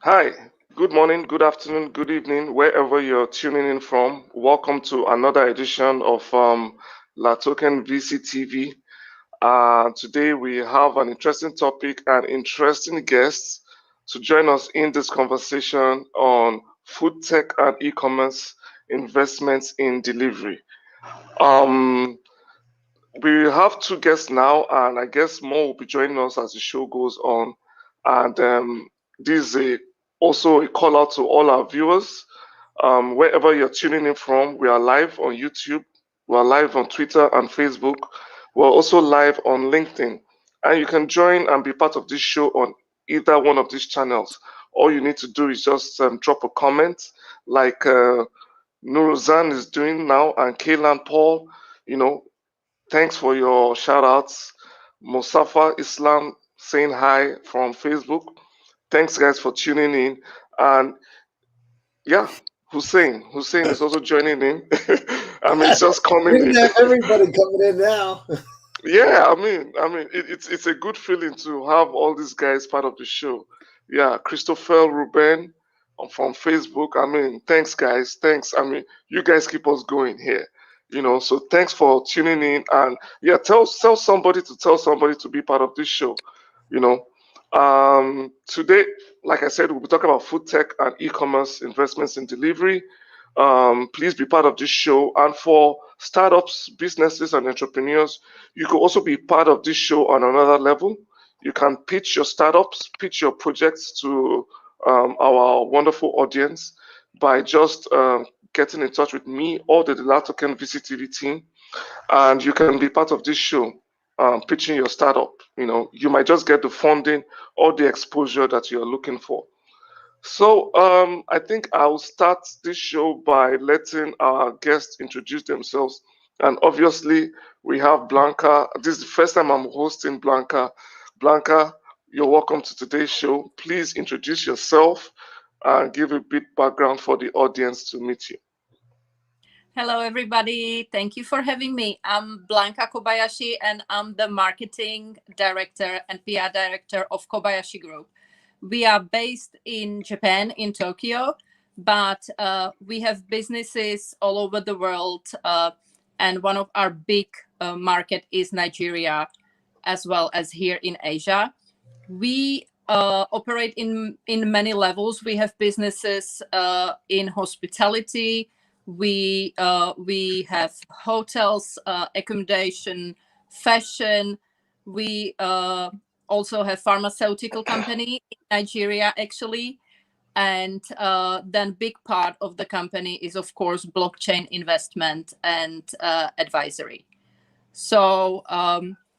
Hi, good morning, good afternoon, good evening, wherever you're tuning in from. Welcome to another edition of LaToken VCTV. Today we have an interesting topic and interesting guests to join us in this conversation on food tech and e-commerce investments in delivery. Um, we have two guests now, and I guess more will be joining us as the show goes on. And this is also a call out to all our viewers. Wherever you're tuning in from, we are live on YouTube, we are live on Twitter and Facebook. We're also live on LinkedIn. And you can join and be part of this show on either one of these channels. All you need to do is just drop a comment like Nuruzan is doing now and Kaylan Paul. You know, Thanks for your shout outs. Musafa Islam saying hi from Facebook. Thanks, guys, for tuning in. And yeah, Hussein is also joining in. I mean, it's just We coming can in. have everybody coming in now. Yeah, it's a good feeling to have all these guys part of the show. Yeah, Christopher Ruben from Facebook. I mean, thanks guys. Thanks. I mean, you guys keep us going here. So thanks for tuning in and yeah, tell somebody to be part of this show. You know, Today, like I said, we'll be talking about food tech and e-commerce investments in delivery. Please be part of this show. And for startups, businesses, and entrepreneurs, you could also be part of this show on another level. You can pitch your startups, pitch your projects to our wonderful audience by just getting in touch with me or the LaToken VCTV team, and you can be part of this show, pitching your startup. You might just get the funding or the exposure that you're looking for. So I think I'll start this show by letting our guests introduce themselves. And obviously, we have Blanca. This is the first time I'm hosting Blanca. Blanca, you're welcome to today's show. Please introduce yourself and give a bit background for the audience to meet you. Hello, everybody. Thank you for having me. I'm Blanca Kobayashi, and I'm the marketing director and PR director of Kobayashi Group. We are based in Japan, in Tokyo, but we have businesses all over the world. And one of our big market is Nigeria, as well as here in Asia. We operate in many levels. We have businesses in hospitality. We have hotels, accommodation, fashion. We also have pharmaceutical company in Nigeria, actually. And then big part of the company is, of course, blockchain investment and advisory. So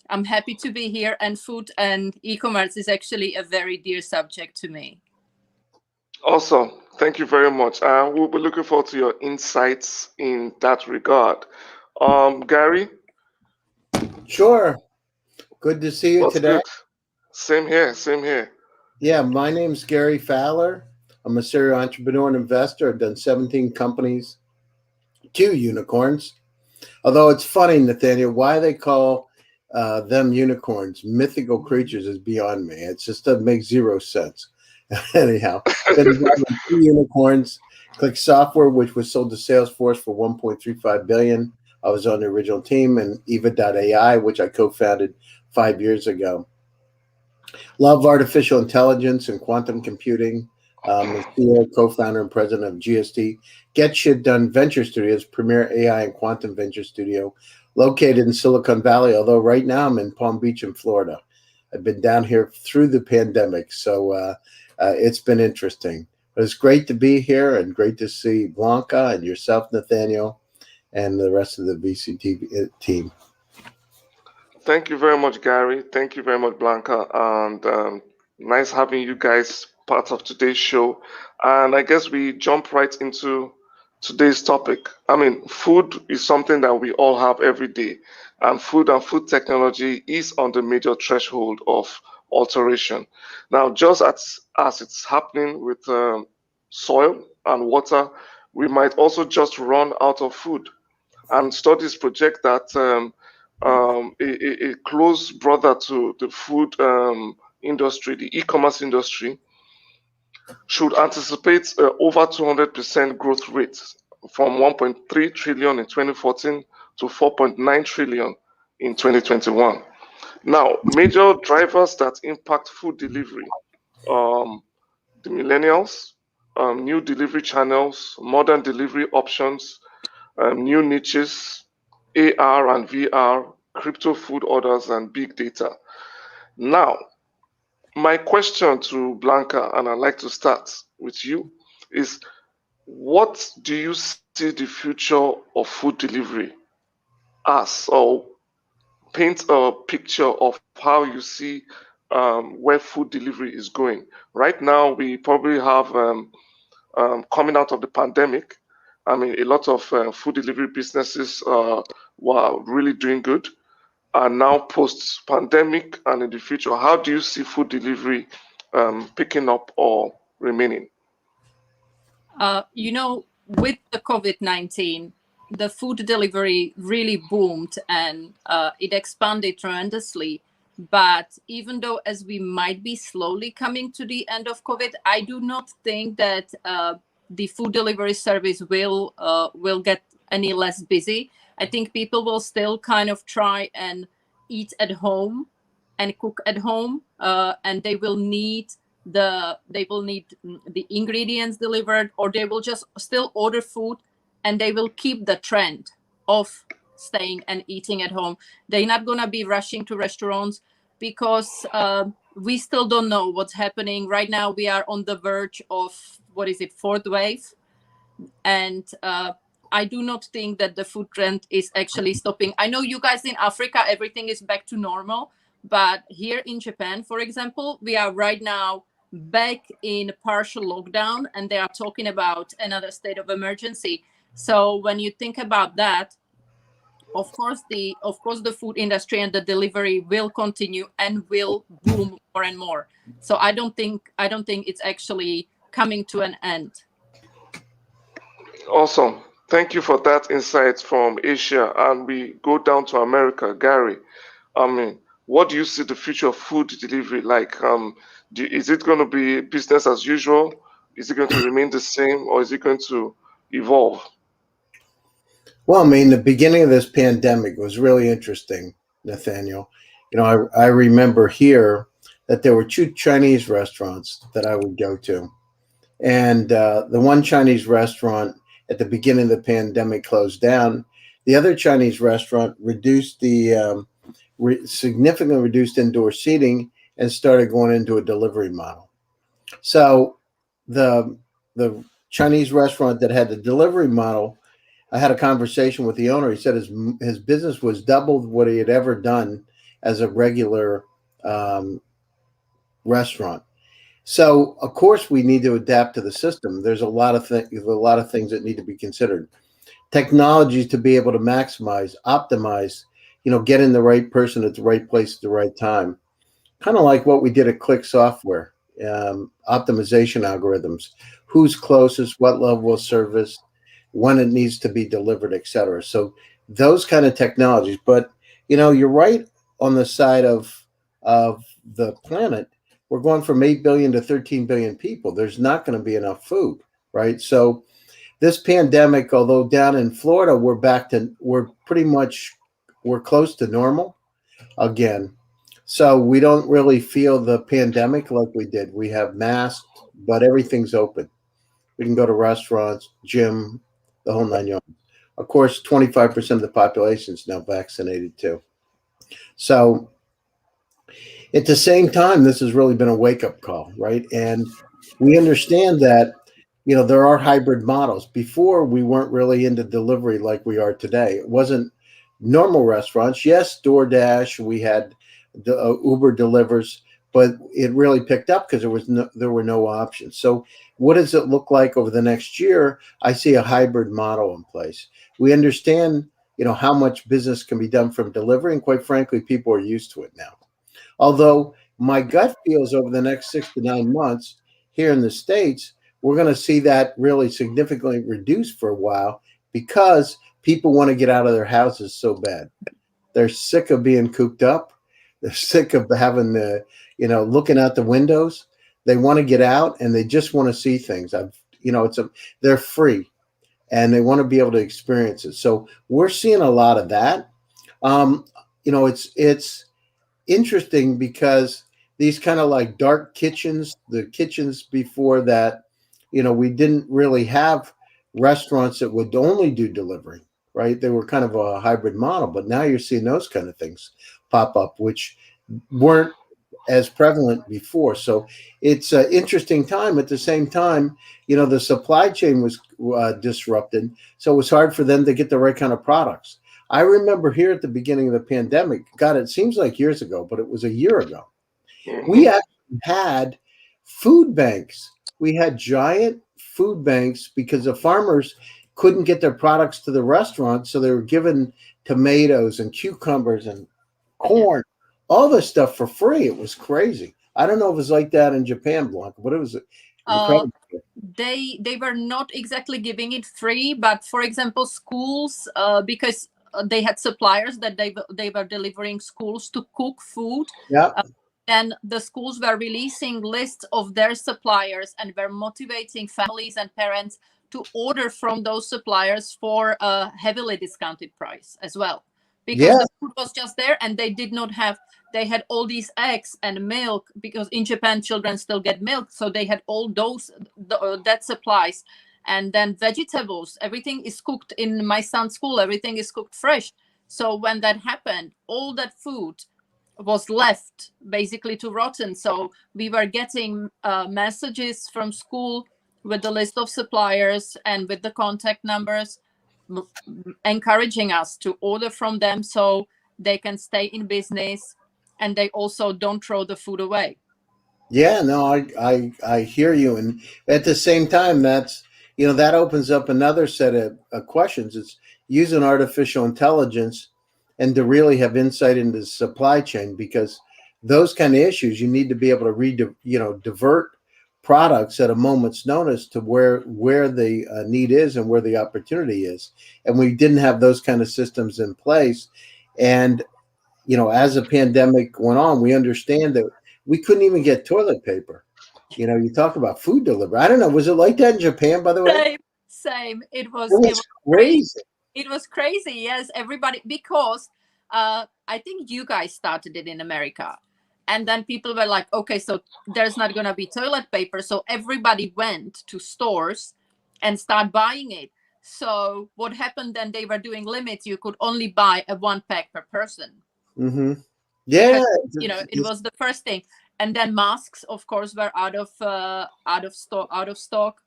I'm happy to be here, and food and e-commerce is actually a very dear subject to me. Awesome. Thank you very much. We'll be looking forward to your insights in that regard. Gary, Sure. Good to see you what's today. good? Same here, same here. Yeah, my name's Gary Fowler. I'm a serial entrepreneur and investor. I've done 17 companies, 2 unicorns. Although it's funny, Nathaniel, why they call them unicorns, mythical creatures, is beyond me. It just doesn't make zero sense. Anyhow, been involved in 2 unicorns. Click Software, which was sold to Salesforce for $1.35 billion. I was on the original team, and Eva.ai, which I co-founded 5 years ago. Love artificial intelligence and quantum computing. The CEO, co-founder, and president of GSD Get Shit Done Venture Studios, premier AI and quantum venture studio, located in Silicon Valley. Although right now I'm in Palm Beach in Florida. I've been down here through the pandemic, so it's been interesting. But it's great to be here and great to see Blanca and yourself, Nathaniel, and the rest of the VCTV team. Thank you very much, Gary. Thank you very much, Blanca. And nice having you guys part of today's show. And I guess we jump right into today's topic. I mean, food is something that we all have every day, and food technology is on the major threshold of alteration. Now, just as it's happening with soil and water, we might also just run out of food. And studies project that a close brother to the food industry, the e-commerce industry, should anticipate over 200% growth rate from 1.3 trillion in 2014 to 4.9 trillion in 2021. Now, major drivers that impact food delivery, um, the millennials, new delivery channels, modern delivery options, new niches, AR and VR, crypto food orders, and big data. Now, my question to Blanca, and I'd like to start with you, is what do you see the future of food delivery as, or paint a picture of how you see where food delivery is going? Right now, we probably have coming out of the pandemic. I mean, a lot of food delivery businesses were really doing good. And now, post pandemic and in the future, how do you see food delivery picking up or remaining? With the COVID-19, the food delivery really boomed and it expanded tremendously. But even though, as we might be slowly coming to the end of COVID, I do not think that the food delivery service will get any less busy. I think people will still kind of try and eat at home and cook at home, and they will need the ingredients delivered, or they will just still order food, and they will keep the trend of staying and eating at home. They're not gonna be rushing to restaurants because we still don't know what's happening right now. We are on the verge of, what is it, fourth wave, and I do not think that the food trend is actually stopping. I know you guys in Africa, everything is back to normal, but here in Japan, for example, we are right now back in partial lockdown, and they are talking about another state of emergency. So when you think about that, of course the food industry and the delivery will continue and will boom more and more. So I don't think it's actually coming to an end. Awesome. Thank you for that insight from Asia. And we go down to America. Gary, I mean, what do you see the future of food delivery like? Is it going to be business as usual? Is it going to remain the same, or is it going to evolve? Well, I mean, the beginning of this pandemic was really interesting, Nathaniel. I remember here that there were two Chinese restaurants that I would go to. And the one Chinese restaurant at the beginning of the pandemic closed down. The other Chinese restaurant reduced the significantly reduced indoor seating and started going into a delivery model. So the Chinese restaurant that had the delivery model, I had a conversation with the owner. He said his business was doubled what he had ever done as a regular restaurant. So of course we need to adapt to the system. There's a lot of things that need to be considered. Technology to be able to maximize, optimize, getting the right person at the right place at the right time. Kind of like what we did at Click Software, optimization algorithms, who's closest, what level of service, when it needs to be delivered, et cetera. So those kind of technologies. But you're right on the side of the planet. We're going from 8 billion to 13 billion people. There's not going to be enough food, right? So this pandemic, although down in Florida, we're close to normal again. So we don't really feel the pandemic like we did. We have masks, but everything's open. We can go to restaurants, gym, the whole nine yards. Of course, 25% of the population is now vaccinated too. So at the same time, this has really been a wake-up call, right? And we understand that, there are hybrid models. Before, we weren't really into delivery like we are today. It wasn't normal restaurants. Yes, DoorDash, we had the Uber delivers, but it really picked up because there were no options. So what does it look like over the next year? I see a hybrid model in place. We understand, how much business can be done from delivery, and quite frankly, people are used to it now. Although my gut feels over the next 6 to 9 months here in the States, we're going to see that really significantly reduced for a while because people want to get out of their houses so bad. They're sick of being cooped up. They're sick of having looking out the windows. They want to get out and they just want to see things. They're free and they want to be able to experience it. So we're seeing a lot of that. Um, it's interesting because these kind of like dark kitchens, the kitchens before that, we didn't really have restaurants that would only do delivery, right? They were kind of a hybrid model, but now you're seeing those kind of things pop up, which weren't as prevalent before. So it's an interesting time. At the same time, the supply chain was disrupted, so it was hard for them to get the right kind of products. I remember here at the beginning of the pandemic, God, it seems like years ago, but it was a year ago. We actually had food banks. We had giant food banks because the farmers couldn't get their products to the restaurants, so they were given tomatoes and cucumbers and corn, all this stuff for free. It was crazy. I don't know if it was like that in Japan, Blanca, but it was incredible. They were not exactly giving it free, but for example, schools, because they had suppliers that they were delivering schools to cook food. Yeah. And the schools were releasing lists of their suppliers and were motivating families and parents to order from those suppliers for a heavily discounted price as well, because the food was just there and they did not have, they had all these eggs and milk, because in Japan children still get milk, so they had all those that supplies. And then vegetables, everything is cooked in my son's school, everything is cooked fresh. So when that happened, all that food was left basically to rotten. So we were getting messages from school with the list of suppliers and with the contact numbers, encouraging us to order from them so they can stay in business and they also don't throw the food away. Yeah, no, I hear you, and at the same time, that opens up another set of questions. It's using artificial intelligence and to really have insight into the supply chain, because those kind of issues you need to be able to divert products at a moment's notice to where the need is and where the opportunity is, and we didn't have those kind of systems in place. And as the pandemic went on, we understand that we couldn't even get toilet paper. You talk about food delivery. I don't know. Was it like that in Japan, by the way? Same. It was crazy. It was crazy. Yes, everybody, because I think you guys started it in America. And then people were like, okay, so there's not going to be toilet paper. So everybody went to stores and start buying it. So what happened then, they were doing limits. You could only buy a 1 pack per person. Mm-hmm. Yeah. Because, it was the first thing. And then masks, of course, were out of stock.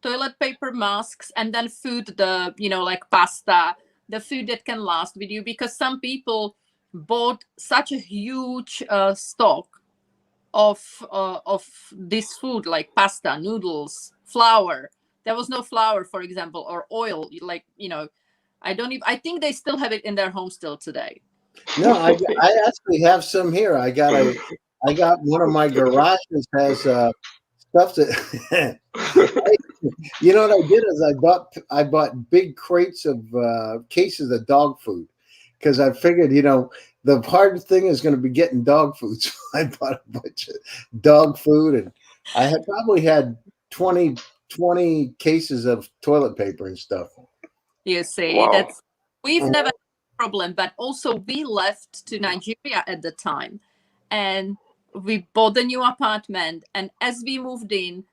Toilet paper, masks, and then food, like pasta, the food that can last with you, because some people bought such a huge stock of this food, like pasta, noodles, flour. There was no flour, for example, or oil. I think they still have it in their home still today. No, I actually have some here. I got one of my garages has stuff that you know what I did is I bought big crates of cases of dog food, because I figured the hard thing is going to be getting dog food. So I bought a bunch of dog food, and I had probably had 20 cases of toilet paper and stuff. You see, Wow. we've never had a problem, but also we left to Nigeria at the time, and we bought a new apartment, and as we moved in,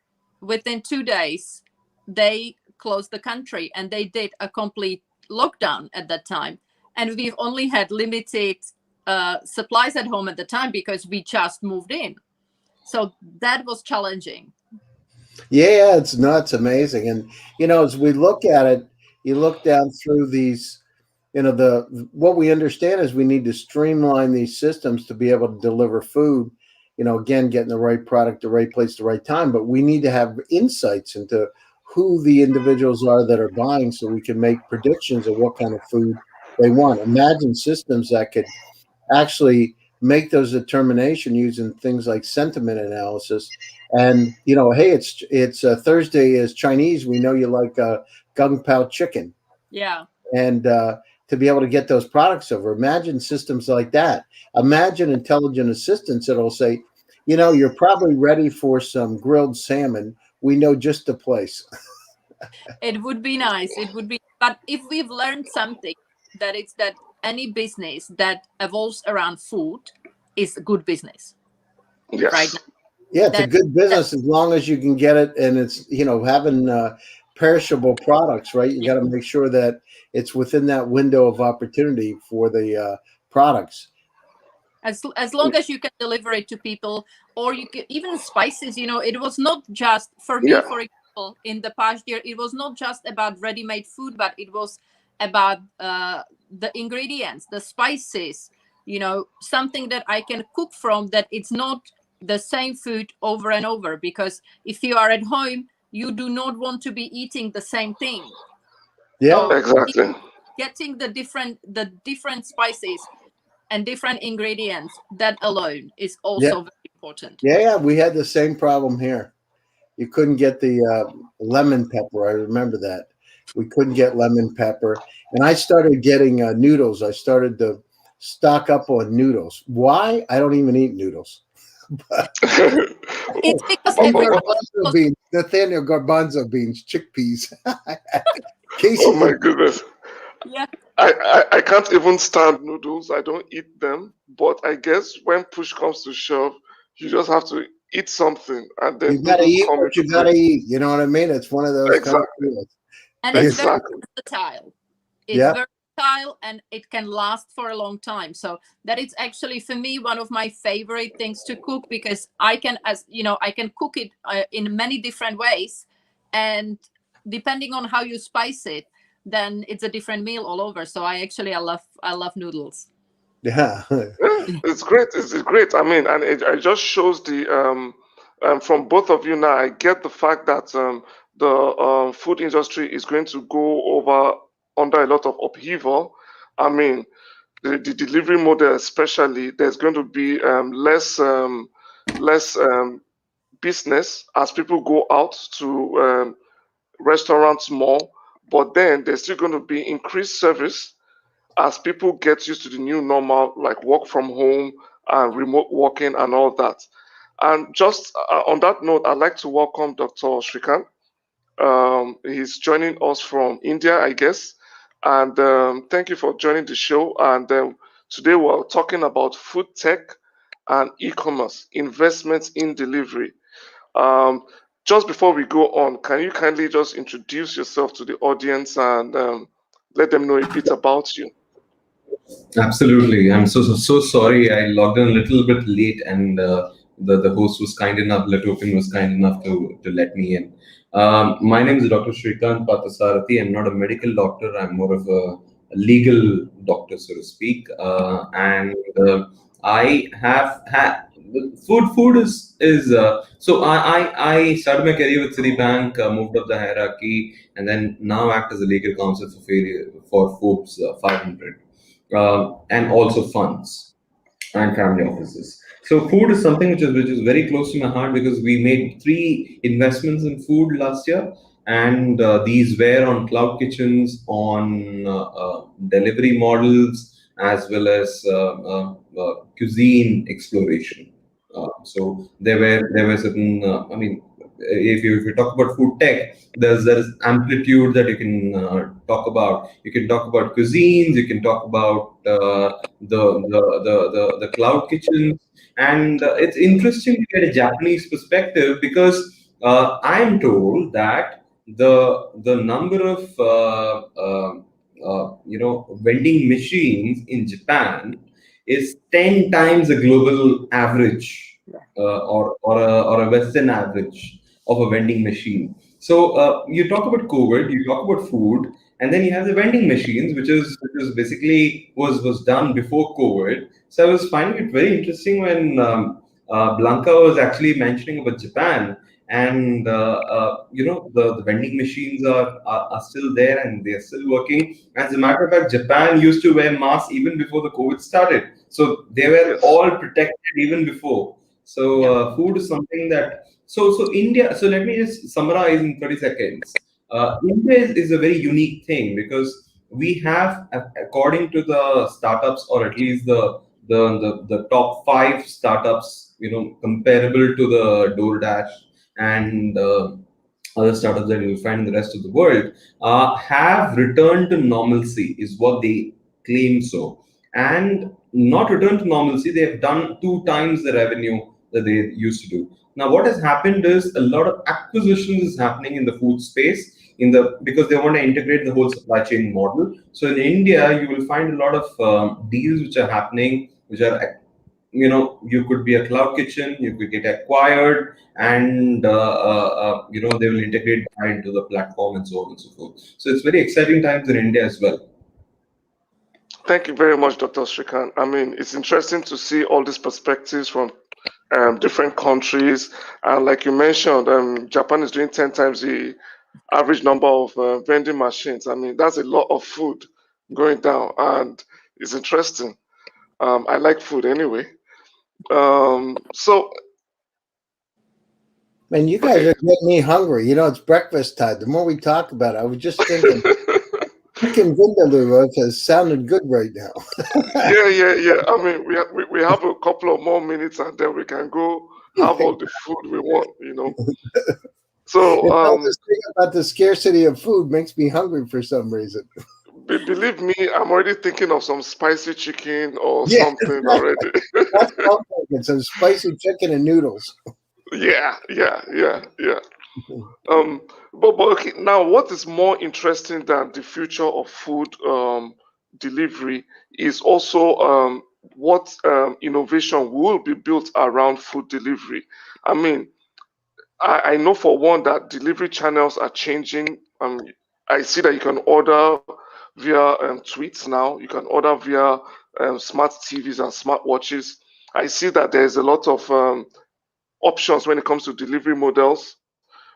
within 2 days, they closed the country and they did a complete lockdown at that time. And we've only had limited supplies at home at the time because we just moved in. So that was challenging. Yeah, it's nuts, amazing. And, as we look at it, you look down through these, what we understand is we need to streamline these systems to be able to deliver food. Again, getting the right product, the right place, the right time. But we need to have insights into who the individuals are that are buying, so we can make predictions of what kind of food they want. Imagine systems that could actually make those determinations using things like sentiment analysis. And, hey, it's Thursday is Chinese. We know you like gung pao chicken. Yeah. And to be able to get those products over. Imagine systems like that. Imagine intelligent assistants that'll say, You're probably ready for some grilled salmon. We know just the place. It would be nice. It would be, but if we've learned something, that it's that any business that evolves around food is a good business right Yes. now. Yeah, it's a That, good that business as long as you can get it, and it's having perishable products, right? You yeah. got to make sure that it's within that window of opportunity for the products. As long as you can deliver it to people, or you can even spices. It was not just for me, Yeah. for example, in the past year, it was not just about ready-made food, but it was about the ingredients, the spices, something that I can cook from, that it's not the same food over and over, because if you are at home, you do not want to be eating the same thing. Yeah, So Exactly. getting the different spices and different ingredients, that alone is yeah, also very important. yeah. We had the same problem here. You couldn't get the lemon pepper. I remember that. We couldn't get lemon pepper. And I started getting noodles. I started to stock up on noodles. Why? I don't even eat noodles. It's because oh, oh, everybody Garbanzo was, beans, Nathaniel garbanzo beans, chickpeas. oh Casey, my goodness. yeah. I can't even stand noodles. I don't eat them. But I guess when push comes to shove, you just have to eat something, and then you got to noodles eat come what into you got play. to eat. You know what I mean? It's one of those kind of Exactly. deals. And it's very Exactly. versatile. It's Yeah. versatile, and it can last for a long time. So that is actually, for me, one of my favorite things to cook, because I can cook it in many different ways, and depending on how you spice it, then it's a different meal all over. So I love noodles. Yeah. Yeah, it's great. It's great. I mean, and it just shows the from both of you now. I get the fact that the food industry is going to go over under a lot of upheaval. I mean, the delivery model, especially, there's going to be less business as people go out to restaurants more. But then there's still going to be increased service as people get used to the new normal, like work from home and remote working and all that. And just on that note, I'd like to welcome Dr. Srikant. He's joining us from India, I guess. And thank you for joining the show. And today we're talking about food tech and e-commerce, investments in delivery. Um, just before we go on, can you kindly just introduce yourself to the audience and let them know a bit about you? Absolutely. I'm so sorry. I logged in a little bit late, and the host was kind enough, LaToken was kind enough to let me in. My name is Dr. Srikant Pathasarathi. I'm not a medical doctor. I'm more of a legal doctor, so to speak. And I have had food is so I started my career with Citibank, moved up the hierarchy, and then now act as a legal counsel for Forbes 500, and also funds and family offices. So food is something which is very close to my heart, because we made 3 investments in food last year, and these were on cloud kitchens, on delivery models, as well as cuisine exploration. So there were certain. I mean, if you talk about food tech, there's amplitude that you can talk about. You can talk about cuisines. You can talk about the cloud kitchens, and it's interesting to get a Japanese perspective, because I am told that the number of vending machines in Japan is 10 times the global average, or a Western average of a vending machine. So you talk about COVID, you talk about food, and then you have the vending machines, which is basically was done before COVID. So I was finding it very interesting when Blanca was actually mentioning about Japan, and the vending machines are still there, and they're still working. As a matter of fact, Japan used to wear masks even before the COVID started, so they were Yes. all protected even before. So Yeah. food is something that so India. So let me just summarize in 30 seconds. India is a very unique thing, because we have, according to the startups, or at least the top 5 startups comparable to the DoorDash and other startups that you'll find in the rest of the world, have returned to normalcy, is what they claim so. And not returned to normalcy, they have done 2 times the revenue that they used to do. Now, what has happened is a lot of acquisitions is happening in the food space because they want to integrate the whole supply chain model. So in India, you will find a lot of deals which are happening, which are you could be a cloud kitchen, you could get acquired, and they will integrate that into the platform and so on and so forth. So it's very exciting times in India as well. Thank you very much, Dr. Srikant. I mean, it's interesting to see all these perspectives from different countries. And like you mentioned, Japan is doing 10 times the average number of vending machines. I mean, that's a lot of food going down, and it's interesting. I like food anyway. So, Man, you guys are getting me hungry. It's breakfast time. The more we talk about it, I was just thinking, chicken vindaloo has sounded good right now. yeah. I mean, we have a couple of more minutes, and then we can go have all the food we want. So, This thing about the scarcity of food makes me hungry for some reason. believe me, I'm already thinking of some spicy chicken or something already. That's what I'm thinking. Some spicy chicken and noodles. Yeah. But okay, now what is more interesting than the future of food delivery is also what innovation will be built around food delivery. I mean, I know for one that delivery channels are changing. I see that you can order via tweets now. You can order via smart TVs and smartwatches. I see that there's a lot of options when it comes to delivery models,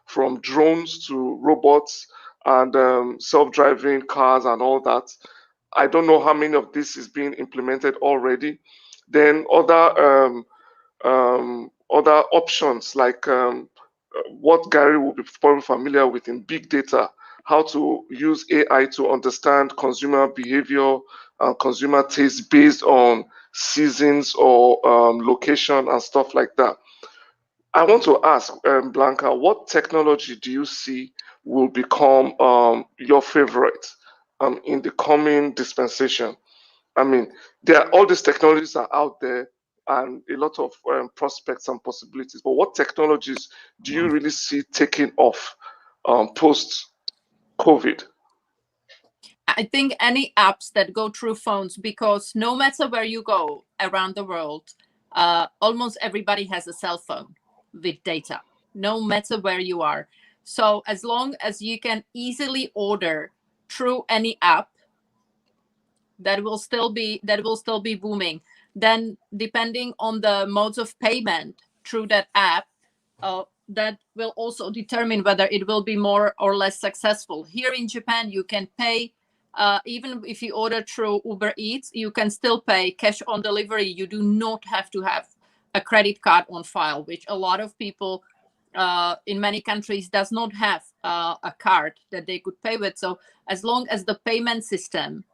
from drones to robots and self-driving cars and all that. I don't know how many of this is being implemented already. Then other options like what Gary will be probably familiar with in big data, how to use AI to understand consumer behavior and consumer taste based on seasons or location and stuff like that. I want to ask Blanca, what technology do you see will become your favorite in the coming dispensation? I mean, all these technologies are out there and a lot of prospects and possibilities. But what technologies do you really see taking off post COVID? I think any apps that go through phones, because no matter where you go around the world, almost everybody has a cell phone with data, no matter where you are. So as long as you can easily order through any app, that will still be booming. Then depending on the modes of payment through that app, that will also determine whether it will be more or less successful. Here in Japan, you can pay, even if you order through Uber Eats, you can still pay cash on delivery. You do not have to have a credit card on file, which a lot of people in many countries does not have a card that they could pay with. So as long as the payment system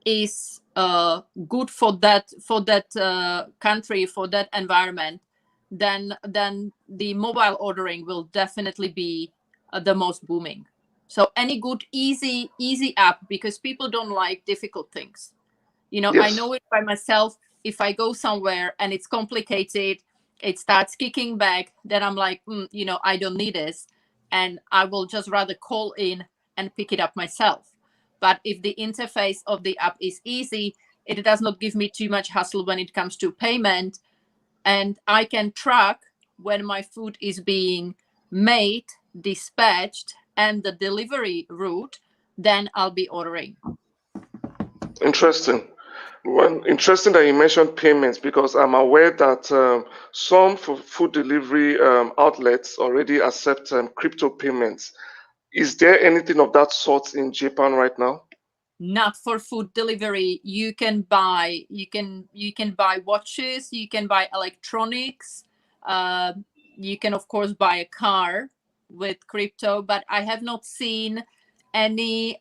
is good for that country, for that environment, then the mobile ordering will definitely be the most booming. So any good easy app, because people don't like difficult things. Yes. I know it by myself. If I go somewhere and it's complicated, it starts kicking back, then I'm like, I don't need this, and I will just rather call in and pick it up myself. But if the interface of the app is easy, it does not give me too much hassle when it comes to payment, and I can track when my food is being made, dispatched, and the delivery route, then I'll be ordering. Interesting. Well, interesting that you mentioned payments, because I'm aware that some food delivery outlets already accept crypto payments. Is there anything of that sort in Japan right now? Not for food delivery. You can buy watches, you can buy electronics, you can of course buy a car with crypto, but I have not seen any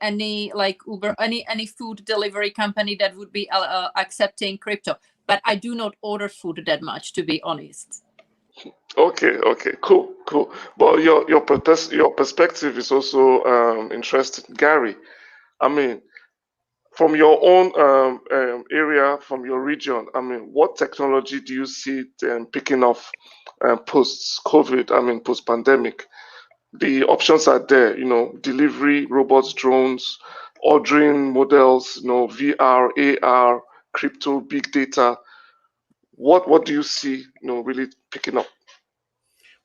like Uber, any food delivery company that would be accepting crypto. but I do not order food that much, to be honest. Okay, cool. But your perspective is also interesting, Gary. I mean, from your own area, from your region, I mean, what technology do you see picking off post COVID? I mean, post pandemic. The options are there. Delivery, robots, drones, ordering models. VR, AR, crypto, big data. What do you see? Really picking up.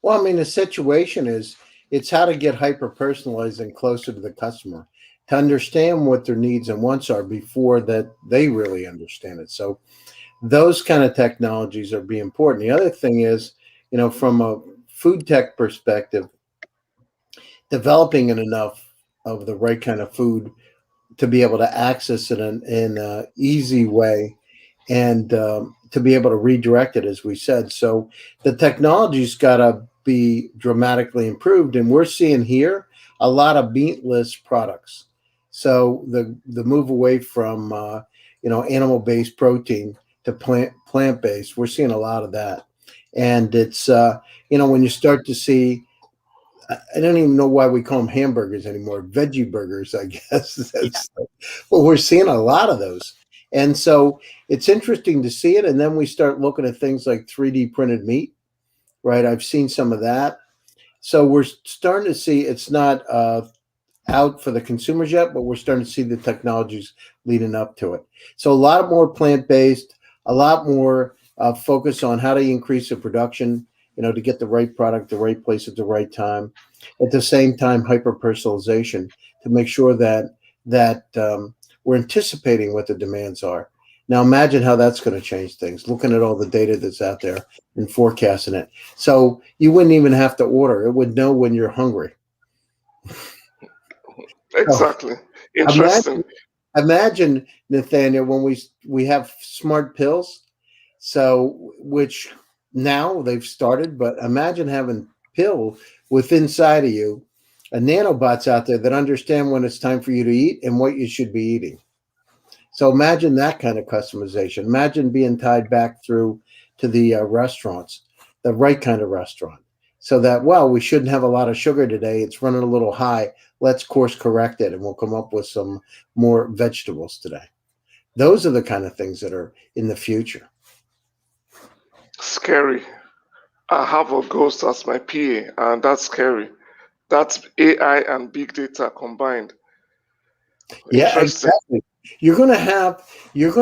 Well, I mean, the situation is it's how to get hyper personalized and closer to the customer to understand what their needs and wants are before that they really understand it. So those kind of technologies are be important. The other thing is, from a food tech perspective, developing enough of the right kind of food to be able to access it in an easy way and to be able to redirect it, as we said. So the technology's got to be dramatically improved, and we're seeing here a lot of meatless products. So the move away from animal based protein to plant based, we're seeing a lot of that, and it's when you start to see I don't even know why we call them hamburgers anymore. Veggie burgers, I guess. Yeah. Well, we're seeing a lot of those. And so it's interesting to see it. And then we start looking at things like 3D printed meat, right? I've seen some of that. So we're starting to see it's not out for the consumers yet, but we're starting to see the technologies leading up to it. So a lot more plant based, a lot more focus on how to increase the production, to get the right product, the right place at the right time. At the same time, hyper personalization to make sure that we're anticipating what the demands are. Now imagine how that's going to change things. Looking at all the data that's out there and forecasting it, so you wouldn't even have to order; it would know when you're hungry. So Exactly. imagine, Interesting. imagine Nathaniel, when we have smart pills. So which now they've started, but imagine having pill with inside of you, a nanobots out there that understand when it's time for you to eat and what you should be eating. So imagine that kind of customization. Imagine being tied back through to the restaurants, the right kind of restaurant, so that we shouldn't have a lot of sugar today. It's running a little high. Let's course correct it, and we'll come up with some more vegetables today. Those are the kind of things that are in the future. Scary. I have a ghost as my PA, and that's scary. That's AI and big data combined. Yeah, Interesting. exactly. You're going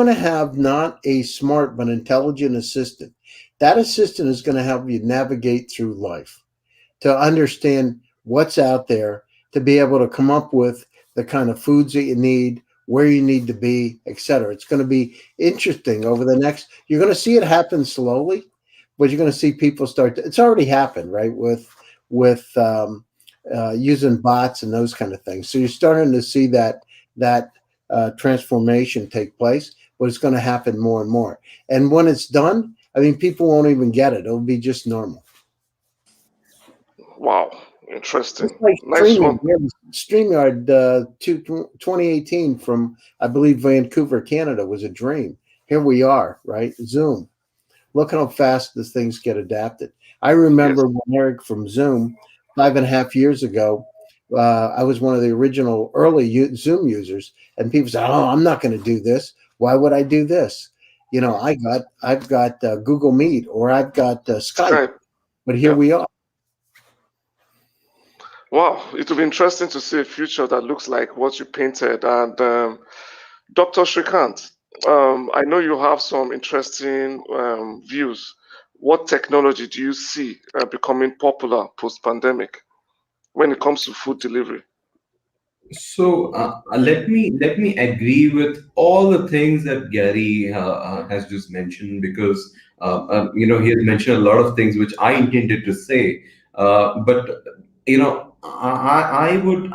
to have not a smart but intelligent assistant. That assistant is going to help you navigate through life, to understand what's out there, to be able to come up with the kind of foods that you need, where you need to be, etc. It's going to be interesting over the next. You're going to see it happen slowly, but you're going to see people it's already happened, right? With using bots and those kind of things. So you're starting to see that transformation take place, but it's going to happen more and more. And when it's done, I mean, people won't even get it. It'll be just normal. Wow. Just Interesting. like Nice streaming. one. We have StreamYard 2018 from, I believe, Vancouver, Canada was a dream. Here we are, right? Zoom. Look how fast the things get adapted. I Yes. remember when Eric from Zoom, 5.5 years ago, I was one of the original early Zoom users, and people said, "Oh, I'm not going to do this. Why would I do this? I've got Google Meet or I've got Skype." Skype. But here Yeah. we are. Wow. It will be interesting to see a future that looks like what you painted. And Dr. Srikant, I know you have some interesting views. What technology do you see becoming popular post pandemic when it comes to food delivery? So let me agree with all the things that Gary has just mentioned, because he has mentioned a lot of things which I intended to say. But I would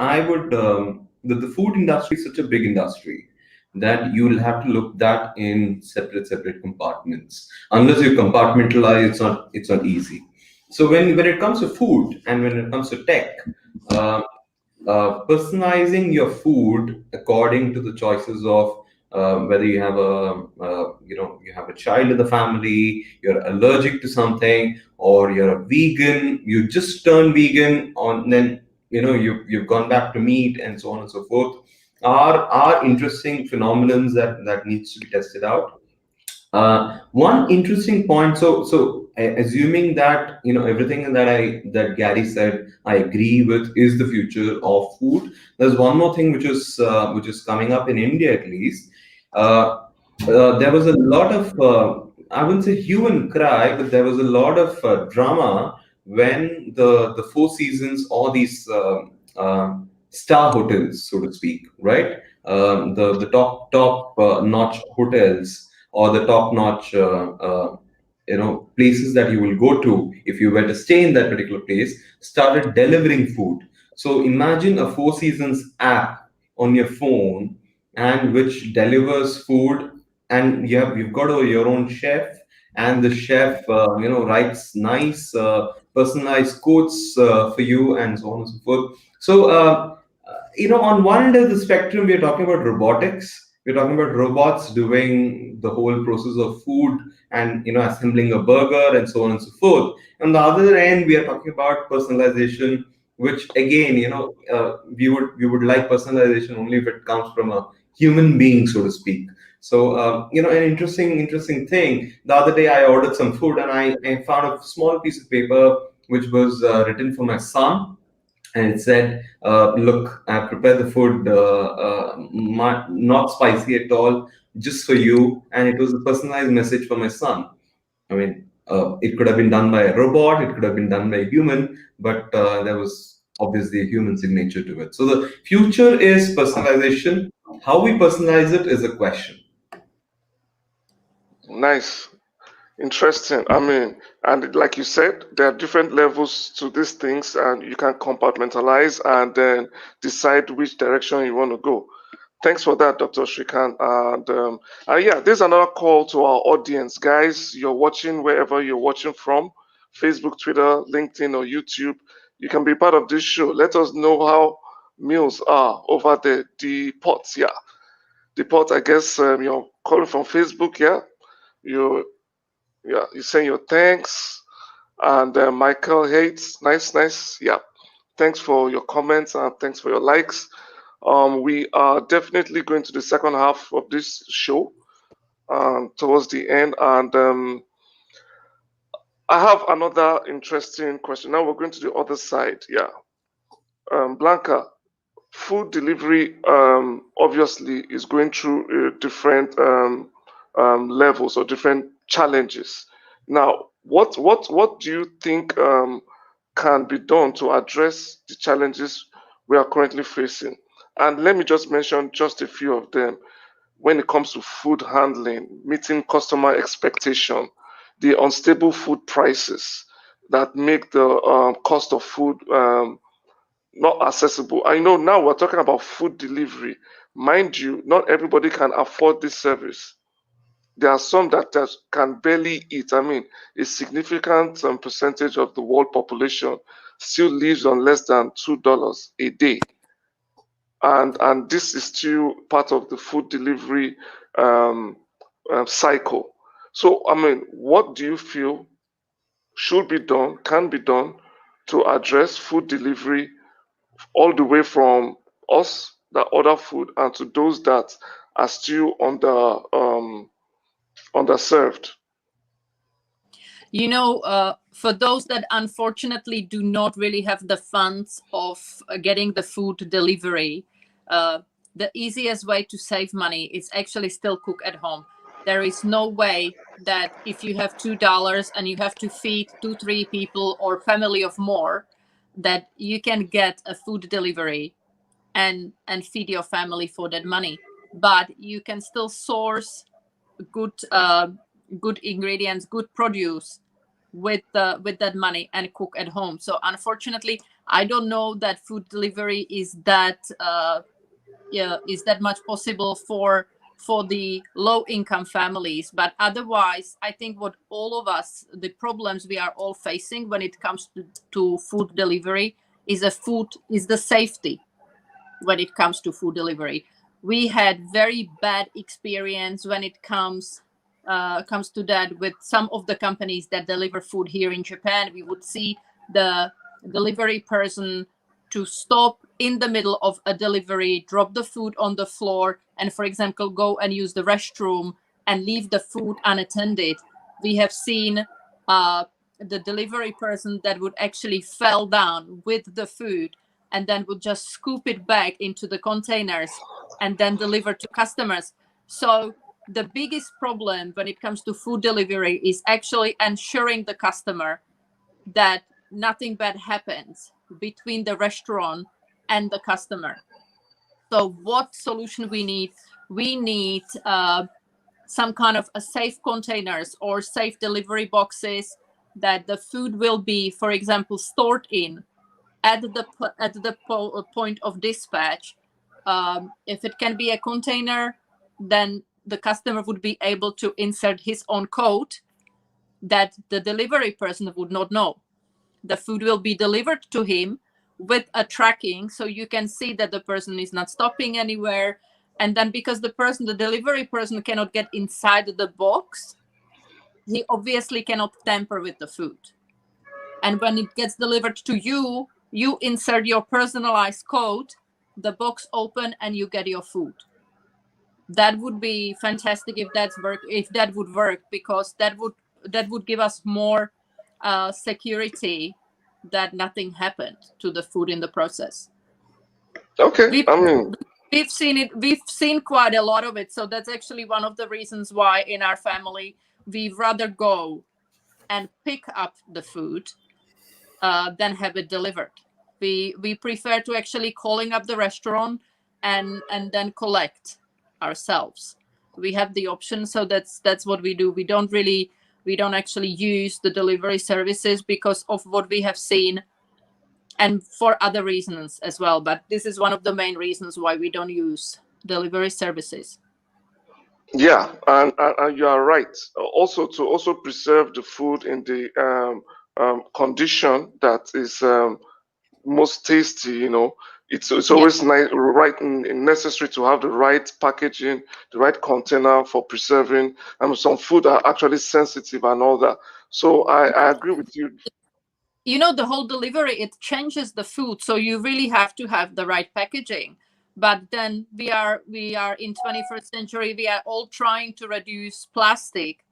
the food industry is such a big industry that you will have to look that in separate compartments. Unless you compartmentalize, it's not easy. So when it comes to food and when it comes to tech. Uh, Personalizing your food according to the choices of whether you have you have a child in the family, you're allergic to something, or you're a vegan, you just turned vegan on, then you've gone back to meat and so on and so forth, are interesting phenomenons that needs to be tested out. One interesting point. Assuming that everything that Gary said, I agree with, is the future of food. There's one more thing which is coming up in India at least. There was a lot of I wouldn't say hue and cry, but there was a lot of drama when the Four Seasons, or these star hotels, so to speak, right? The top notch hotels, or the top notch places that you will go to if you were to stay in that particular place, started delivering food. So imagine a Four Seasons app on your phone, and which delivers food, and you've got your own chef, and the chef writes nice personalized quotes for you, and so on and so forth. So on one end of the spectrum, we are talking about robotics. We're talking about robots doing the whole process of food, and assembling a burger, and so on and so forth. On the other end, we are talking about personalization, which again, we would like personalization only if it comes from a human being, so to speak. So an interesting thing. The other day, I ordered some food, and I found a small piece of paper which was written for my son, and it said, "Look, I prepared the food, not spicy at all, just for you." And it was a personalized message for my son. I mean, it could have been done by a robot, it could have been done by a human, but there was obviously a human signature to it. So the future is personalization. How we personalize it is a question. Nice. Interesting. I mean, and like you said, there are different levels to these things, and you can compartmentalize and then decide which direction you want to go. Thanks for that, Dr. Srikant. And yeah, there's another call to our audience. Guys, you're watching wherever you're watching from, Facebook, Twitter, LinkedIn, or YouTube. You can be part of this show. Let us know how meals are over there. The pots, yeah. The pot, I guess you're calling from Facebook, yeah. You yeah, you saying your thanks. And Michael Hates, nice. Yeah, thanks for your comments and thanks for your likes. We are definitely going to the second half of this show towards the end. And I have another interesting question. Now we're going to the other side. Yeah. Blanca, food delivery obviously is going through different levels or different challenges. Now, what do you think can be done to address the challenges we are currently facing? And let me just mention just a few of them. When it comes to food handling, meeting customer expectation, the unstable food prices that make the cost of food not accessible. I know now we're talking about food delivery. Mind you, not everybody can afford this service. There are some that just can barely eat. I mean, a significant percentage of the world population still lives on less than $2 a day, and this is still part of the food delivery um, cycle. So, I mean, what do you feel should be done, can be done to address food delivery all the way from us that order food and to those that are still underserved? For those that unfortunately do not really have the funds of getting the food delivery, the easiest way to save money is actually still cook at home. There is no way that if you have $2 and you have to feed 2, 3 people or family of more, that you can get a food delivery and feed your family for that money. But you can still source good good ingredients, good produce with that money and cook at home. So unfortunately, I don't know that food delivery is that much possible for the low income families. But otherwise, I think what all of us, the problems we are all facing when it comes to food delivery is the safety when it comes to food delivery. we had very bad experience when it comes to that with some of the companies that deliver food here in Japan. We would see the delivery person to stop in the middle of a delivery, drop the food on the floor, and, for example, go and use the restroom and leave the food unattended. We have seen the delivery person that would actually fell down with the food and then would just scoop it back into the containers and then deliver to customers. So the biggest problem when it comes to food delivery is actually ensuring the customer that nothing bad happens between the restaurant and the customer. So what solution we need? We need some kind of a safe containers or safe delivery boxes that the food will be, for example, stored in at the point of dispatch. If it can be a container, then the customer would be able to insert his own code that the delivery person would not know. The food will be delivered to him with a tracking, so you can see that the person is not stopping anywhere. And then because the delivery person cannot get inside the box, he obviously cannot tamper with the food. And when it gets delivered to you, you insert your personalized code, the box open, and you get your food. That would be fantastic if that would work, because that would give us more security that nothing happened to the food in the process. Okay, We've seen quite a lot of it. So that's actually one of the reasons why in our family we'd rather go and pick up the food than have it delivered. We prefer to actually calling up the restaurant and then collect ourselves. We have the option, so that's what we do. We don't actually use the delivery services because of what we have seen, and for other reasons as well. But this is one of the main reasons why we don't use delivery services. Yeah, and you are right. Also, to preserve the food in the condition that is most tasty, it's always necessary to have the right packaging, the right container for preserving. Some food are actually sensitive and all that. So I agree with you. The whole delivery, it changes the food, so you really have to have the right packaging. But then we are in 21st century. We are all trying to reduce plastic,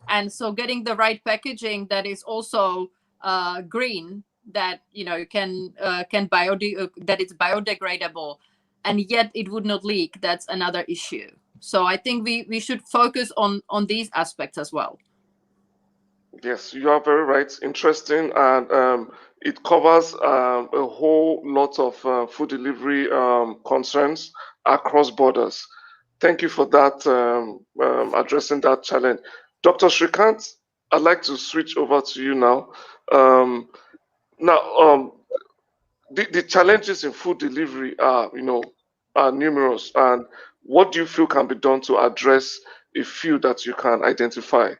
and so getting the right packaging that is also green, that that it's biodegradable, and yet it would not leak. That's another issue. So I think we should focus on these aspects as well. Yes, you are very right. Interesting, and it covers a whole lot of food delivery concerns across borders. Thank you for that, addressing that challenge. Dr. Srikant, I'd like to switch over to you now. The challenges in food delivery are numerous, and what do you feel can be done to address a few that you can identify?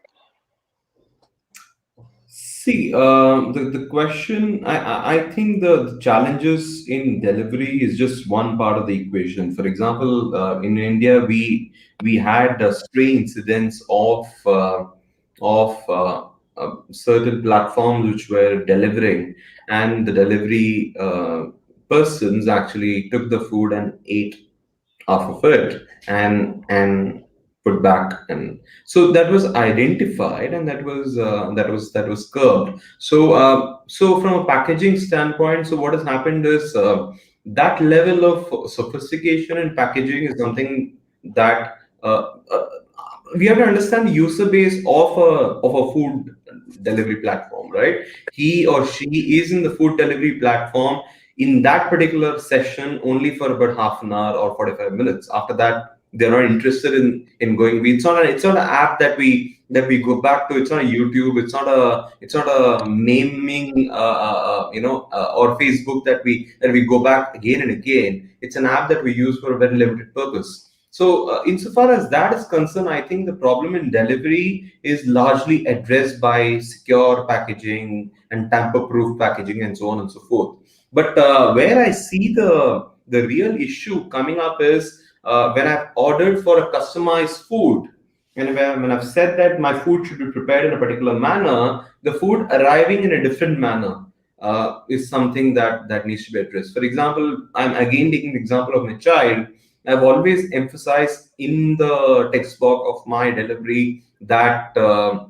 See, the question, I think the challenges in delivery is just one part of the equation. For example, in India, we had stray incidents of certain platforms which were delivering, and the delivery persons actually took the food and ate off of it and put back, and so that was identified, and that was curbed. So from a packaging standpoint, so what has happened is that level of sophistication in packaging is something that we have to understand the user base of a food delivery platform, right? He or she is in the food delivery platform in that particular session only for about half an hour or 45 minutes. After that, they're not interested in going. It's not an app that we go back to. It's not a YouTube. It's not a naming or Facebook that we go back again and again. It's an app that we use for a very limited purpose. So, insofar as that is concerned, I think the problem in delivery is largely addressed by secure packaging and tamper-proof packaging and so on and so forth. But where I see the real issue coming up is when I've ordered for a customized food, and when I've said that my food should be prepared in a particular manner, the food arriving in a different manner is something that needs to be addressed. For example, I'm again taking the example of my child. I've always emphasized in the text box of my delivery that the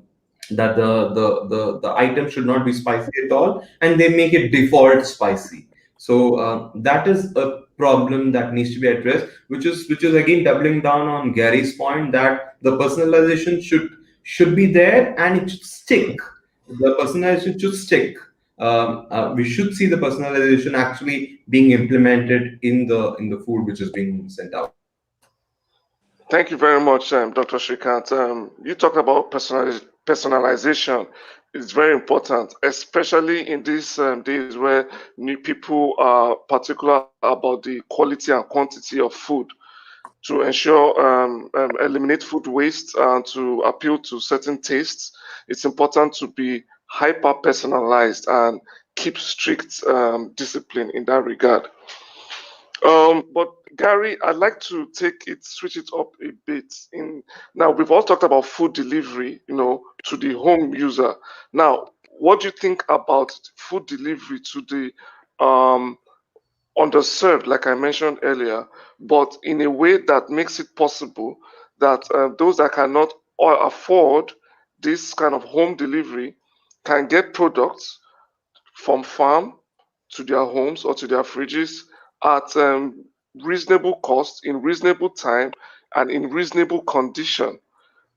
item should not be spicy at all, and they make it default spicy. So that is a problem that needs to be addressed, which is again doubling down on Gary's point that the personalization should be there and it should stick. The personalization should stick. We should see the personalization actually being implemented in the food which is being sent out. Thank you very much, Dr. Srikant. You talked about personalization. It's very important, especially in these days where new people are particular about the quality and quantity of food to ensure eliminate food waste and to appeal to certain tastes. It's important to be hyper personalized and keep strict discipline in that regard. But Gary, I'd like to switch it up a bit. In now, we've all talked about food delivery, to the home user. Now, what do you think about food delivery to the underserved, like I mentioned earlier, but in a way that makes it possible that those that cannot or afford this kind of home delivery can get products from farm to their homes or to their fridges at reasonable cost, in reasonable time, and in reasonable condition.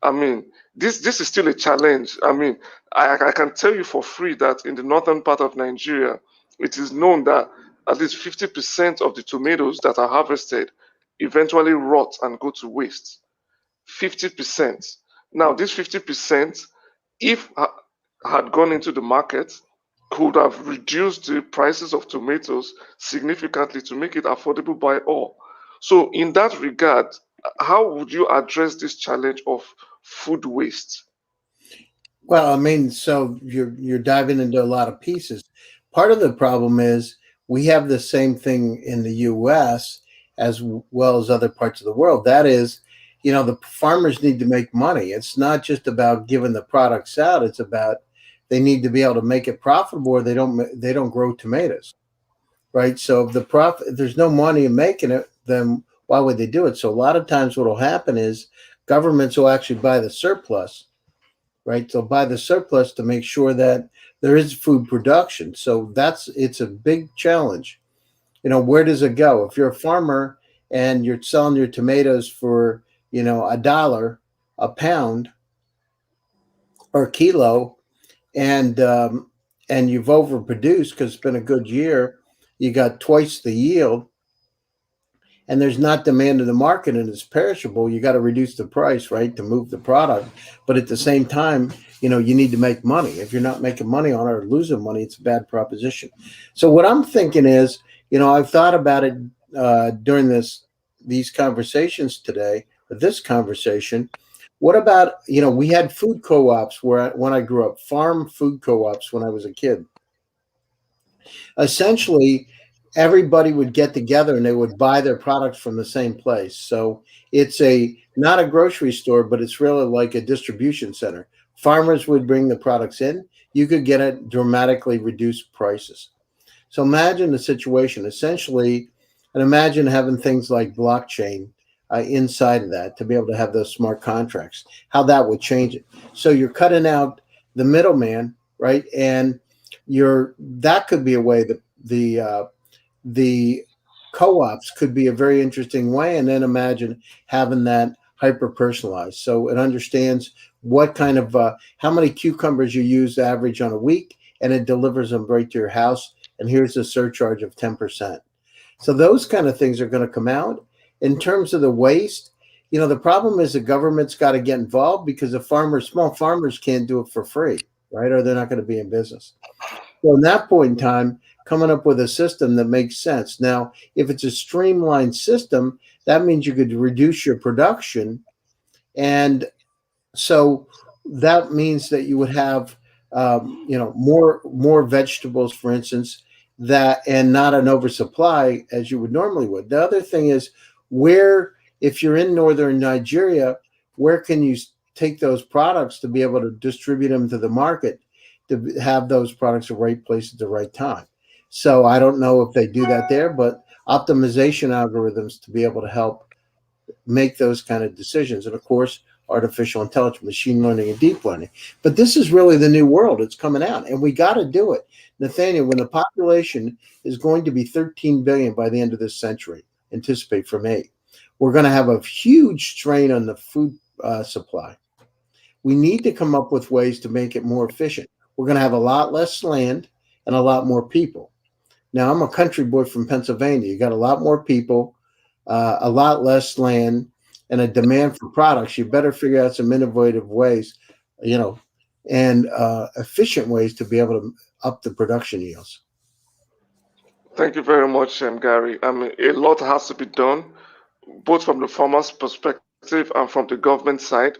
I mean, this is still a challenge. I mean, I can tell you for free that in the northern part of Nigeria, it is known that at least 50% of the tomatoes that are harvested eventually rot and go to waste. 50%. Now, this 50%, if had gone into the market, could have reduced the prices of tomatoes significantly to make it affordable by all. So, in that regard, how would you address this challenge of food waste? Well, I mean, so you're diving into a lot of pieces. Part of the problem is we have the same thing in the U.S. as well as other parts of the world. That is, the farmers need to make money. It's not just about giving the products out. It's about they need to be able to make it profitable, or they don't grow tomatoes, right? So if there's no money in making it, then why would they do it? So a lot of times, what will happen is governments will actually buy the surplus, right? They'll buy the surplus to make sure that there is food production. So it's a big challenge. Where does it go? If you're a farmer and you're selling your tomatoes for, $1 a pound or a kilo, and you've overproduced because it's been a good year, you got twice the yield, and there's not demand in the market and it's perishable, you got to reduce the price, right, to move the product. But at the same time, you need to make money. If you're not making money on it or losing money, it's a bad proposition. So what I'm thinking is, I've thought about it during these conversations today, or this conversation. What about, we had food co-ops when I grew up, farm food co-ops when I was a kid. Essentially, everybody would get together and they would buy their products from the same place. So it's not a grocery store, but it's really like a distribution center. Farmers would bring the products in. You could get at dramatically reduced prices. So imagine the situation essentially, and imagine having things like blockchain inside of that to be able to have those smart contracts, how that would change it. So you're cutting out the middleman, right? And that could be a way that the co-ops could be a very interesting way. And then imagine having that hyper personalized. So it understands what kind of, how many cucumbers you use average on a week, and it delivers them right to your house. And here's a surcharge of 10%. So those kind of things are going to come out. In terms of the waste, the problem is the government's got to get involved because small farmers can't do it for free, right? Or they're not going to be in business. So in that point in time, coming up with a system that makes sense. Now, if it's a streamlined system, that means you could reduce your production. And so that means that you would have, more vegetables, for instance, and not an oversupply as you would normally would. The other thing is where if you're in northern Nigeria, where can you take those products to be able to distribute them to the market, to have those products at the right place at the right time? So I don't know if they do that there, but optimization algorithms to be able to help make those kind of decisions. And of course, artificial intelligence, machine learning, and deep learning. But this is really the new world. It's coming out, and we got to do it. Nathaniel, when the population is going to be 13 billion by the end of this century, anticipate from 8, we're going to have a huge strain on the food supply. We need to come up with ways to make it more efficient. We're going to have a lot less land and a lot more people. Now, I'm a country boy from Pennsylvania. You got a lot more people, a lot less land, and a demand for products. You better figure out some innovative ways, and efficient ways to be able to up the production yields. Thank you very much, Gary. I mean, a lot has to be done, both from the farmer's perspective and from the government side,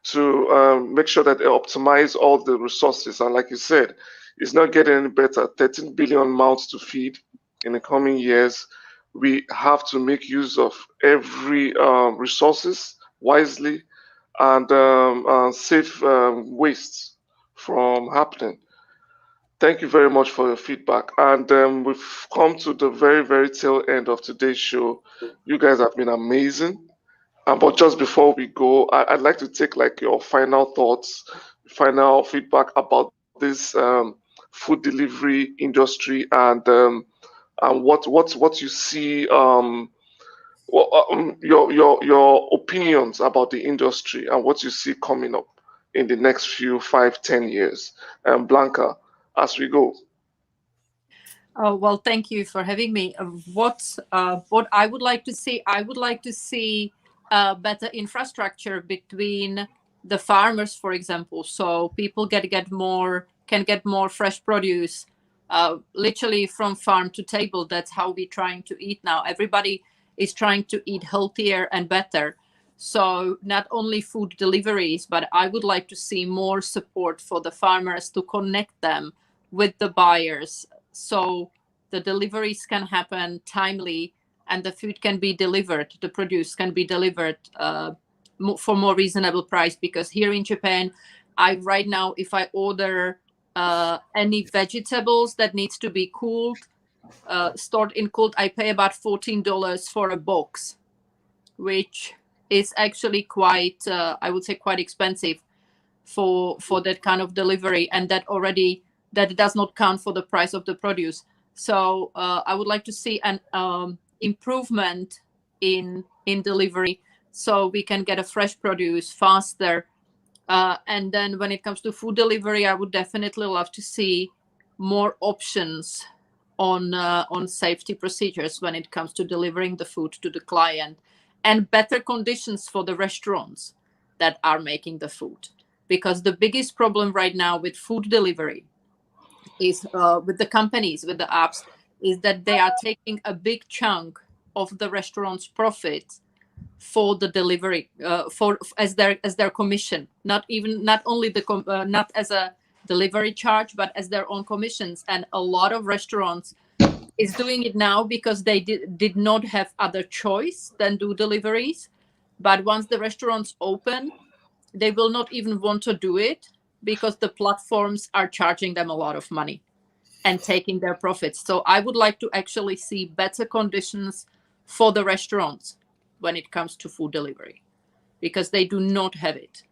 to make sure that they optimize all the resources. And like you said, it's not getting any better. 13 billion mouths to feed in the coming years. We have to make use of every resources wisely and save waste from happening. Thank you very much for your feedback. And we've come to the very, very tail end of today's show. You guys have been amazing. But just before we go, I'd like to take like your final thoughts, final feedback about this food delivery industry, and what you see, your opinions about the industry and what you see coming up in the next few 5, 10 years. Blanca, as we go. Oh, well, thank you for having me. What I would like to see, I would like to see better infrastructure between the farmers, for example, so people can get more fresh produce, literally from farm to table. That's how we're trying to eat now. Everybody is trying to eat healthier and better. So not only food deliveries, but I would like to see more support for the farmers to connect them with the buyers, so the deliveries can happen timely and the food can be delivered, the produce can be delivered for more reasonable price. Because here in Japan, right now, if I order any vegetables that needs to be cooled, stored in cold, I pay about $14 for a box, which is actually quite, I would say, quite expensive for that kind of delivery, and that does not count for the price of the produce. So I would like to see an improvement in delivery, so we can get a fresh produce faster. And then when it comes to food delivery, I would definitely love to see more options on safety procedures when it comes to delivering the food to the client, and better conditions for the restaurants that are making the food. Because the biggest problem right now with food delivery is with the companies, with the apps, is that they are taking a big chunk of the restaurant's profit for the delivery, as their commission. Not only not as a delivery charge, but as their own commissions. And a lot of restaurants is doing it now because they did not have other choice than do deliveries. But once the restaurants open, they will not even want to do it, because the platforms are charging them a lot of money and taking their profits. So I would like to actually see better conditions for the restaurants when it comes to food delivery, because they do not have it.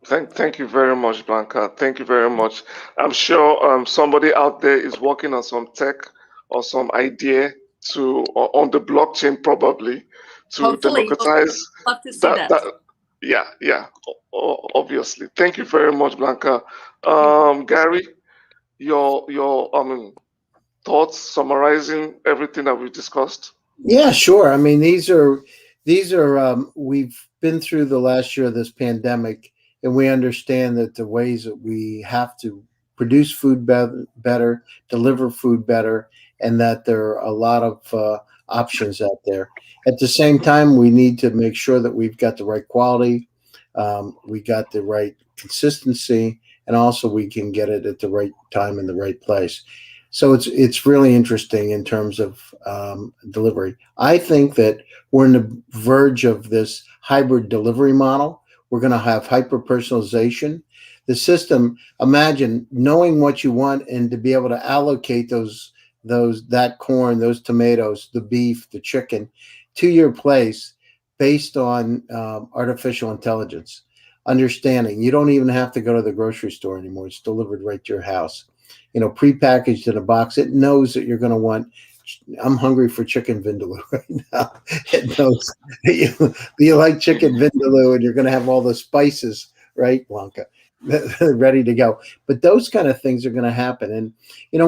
Thank you very much, Blanca. Thank you very much. I'm sure somebody out there is working on some tech or some idea on the blockchain, probably, to Hopefully, democratize love to see that. Yeah, obviously. Thank you very much, Blanca. Gary, your thoughts summarizing everything that we discussed. Yeah, sure. I mean, these are we've been through the last year of this pandemic, and we understand that the ways that we have to produce food better, deliver food better, and that there are a lot of options out there. At the same time, we need to make sure that we've got the right quality, we got the right consistency, and also we can get it at the right time in the right place. So it's really interesting in terms of delivery. I think that we're on the verge of this hybrid delivery model. We're going to have hyper personalization. The system, imagine knowing what you want and to be able to allocate that corn, those tomatoes, the beef, the chicken to your place based on artificial intelligence. Understanding you don't even have to go to the grocery store anymore. It's delivered right to your house, prepackaged in a box. It knows that you're going to want. I'm hungry for chicken vindaloo right now. It knows you like chicken vindaloo, and you're going to have all the spices, right, Blanca, ready to go. But those kind of things are going to happen, and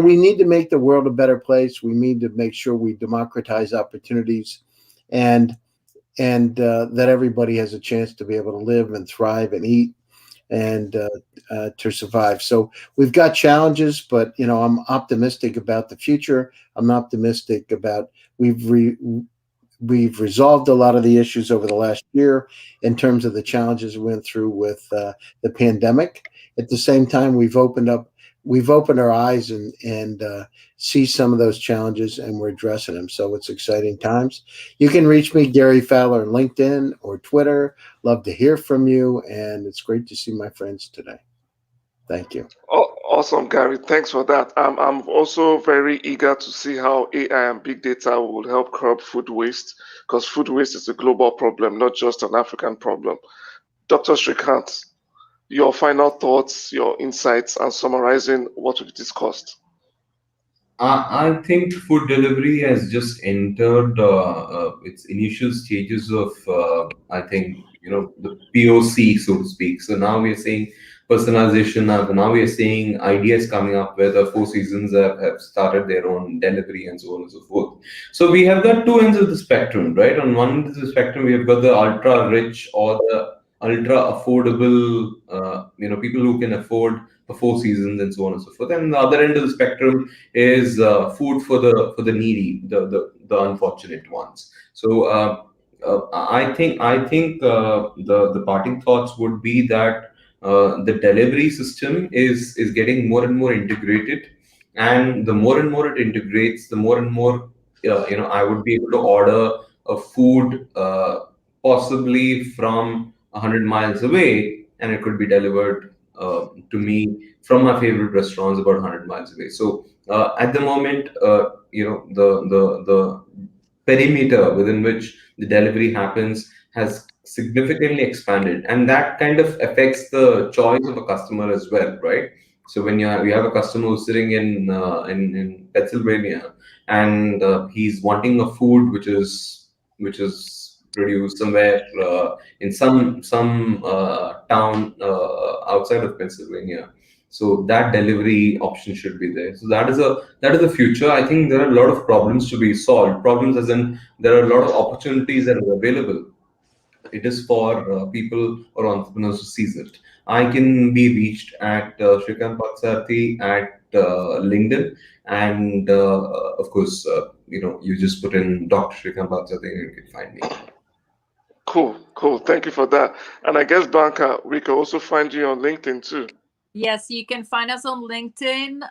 we need to make the world a better place. We need to make sure we democratize opportunities, and that everybody has a chance to be able to live and thrive and eat and to survive. So we've got challenges, but I'm optimistic about the future. I'm optimistic about we've resolved a lot of the issues over the last year in terms of the challenges we went through with the pandemic. At the same time, we've opened our eyes and see some of those challenges, and we're addressing them. So it's exciting times. You can reach me, Gary Fowler, on LinkedIn or Twitter. Love to hear from you, and it's great to see my friends today. Thank you. Oh, awesome, Gary. Thanks for that. I'm also very eager to see how AI and big data will help curb food waste, because food waste is a global problem, not just an African problem. Dr. Srikant, your final thoughts, your insights, and summarizing what we've discussed. I think food delivery has just entered its initial stages of, I think, the POC, so to speak. So now we are seeing personalization. Now we are seeing ideas coming up where the Four Seasons have started their own delivery and so on and so forth. So we have got two ends of the spectrum, right? On one end of the spectrum, we have got the ultra rich or the ultra affordable, people who can afford the Four Seasons and so on and so forth. And the other end of the spectrum is food for the needy, the unfortunate ones. So I think the parting thoughts would be that the delivery system is getting more and more integrated, and the more and more it integrates, the more and more I would be able to order a food possibly from 100 miles away, and it could be delivered to me from my favorite restaurants about 100 miles away. So at the moment, the perimeter within which the delivery happens has significantly expanded, and that kind of affects the choice of a customer as well, right? So when you have a customer who's sitting in Pennsylvania, and he's wanting a food which is produced somewhere in some town outside of Pennsylvania. So that delivery option should be there. So that is the future. I think there are a lot of problems to be solved. Problems as in there are a lot of opportunities that are available. It is for people or entrepreneurs to seize it. I can be reached at Srikant Patsarthi at LinkedIn, and of course, you just put in Dr. Srikant Patsarthi and you can find me. Cool. Thank you for that. And I guess, Blanca, we can also find you on LinkedIn too. Yes, you can find us on LinkedIn,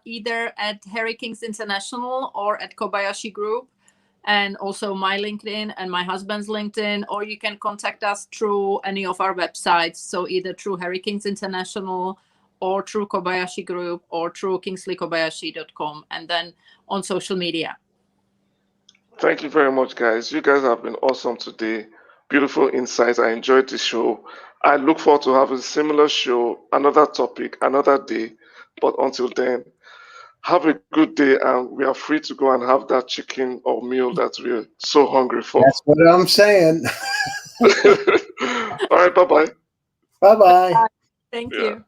either at Harry King's International or at Kobayashi Group, and also my LinkedIn and my husband's LinkedIn, or you can contact us through any of our websites. So either through Harry King's International or through Kobayashi Group or through kingsleykobayashi.com, and then on social media. Thank you very much, guys. You guys have been awesome today. Beautiful insights. I enjoyed the show. I look forward to having a similar show, another topic, another day. But until then, have a good day, and we are free to go and have that chicken or meal that we're so hungry for. That's what I'm saying. All right, bye-bye. Bye-bye. Thank Yeah. you.